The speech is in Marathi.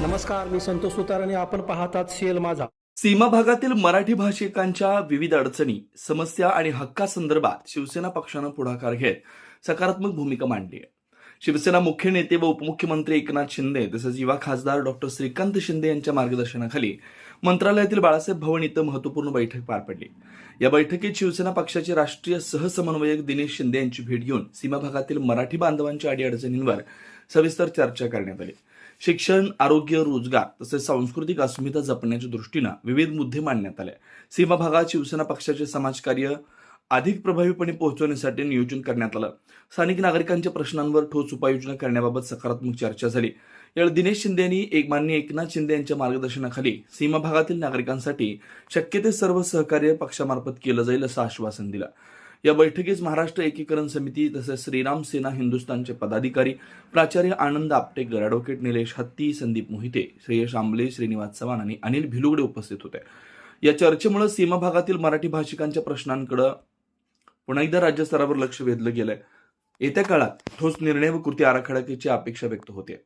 नमस्कार, मी संतोष सुतार आणि आपण पाहतात शेल माझा. सीमा भागातील मराठी भाषिकांच्या विविध अडचणी, समस्या आणि हक्कासंदर्भात शिवसेना पक्षानं पुढाकार घेत सकारात्मक भूमिका मांडली आहे. शिवसेना मुख्य नेते व उपमुख्यमंत्री एकनाथ शिंदे तसेच युवा खासदार डॉक्टर श्रीकांत शिंदे यांच्या मार्गदर्शनाखाली मंत्रालयातील बाळासाहेब भवन इथं महत्वपूर्ण बैठक पार पडली. या बैठकीत शिवसेना पक्षाचे राष्ट्रीय सहसमन्वयक दिनेश शिंदे यांची भेट घेऊन सीमा भागातील मराठी बांधवांच्या अडीअडचणींवर सविस्तर चर्चा करण्यात आली. शिक्षण, आरोग्य, रोजगार तसेच सांस्कृतिक अस्मिता जपण्याच्या दृष्टीनं विविध मुद्दे मांडण्यात आले. सीमा भागात शिवसेना पक्षाचे समाजकार्य अधिक प्रभावीपणे पोहोचवण्यासाठी नियोजन करण्यात आलं. स्थानिक नागरिकांच्या प्रश्नांवर ठोस उपाययोजना करण्याबाबत सकारात्मक चर्चा झाली. यावेळी दिनेश शिंदे यांनी माननीय एकनाथ शिंदे यांच्या मार्गदर्शनाखाली सीमा भागातील नागरिकांसाठी शक्य ते सर्व सहकार्य पक्षामार्फत केलं जाईल असं आश्वासन दिलं. या बैठकीस महाराष्ट्र एकीकरण समिती तसेच श्रीराम सेना हिंदुस्थानचे पदाधिकारी, प्राचार्य आनंद आपटेकर, ॲडव्होकेट निलेश हत्ती, संदीप मोहिते, श्रेयश आंबले, श्रीनिवास चव्हाण आणि अनिल भिलुगडे उपस्थित होते. या चर्चेमुळे सीमा भागातील मराठी भाषिकांच्या प्रश्नांकडे पुन्हा एकदा राज्यस्तरावर लक्ष वेधलं गेलंय. येत्या काळात ठोस निर्णय व कृती आराखड्याची अपेक्षा व्यक्त होते.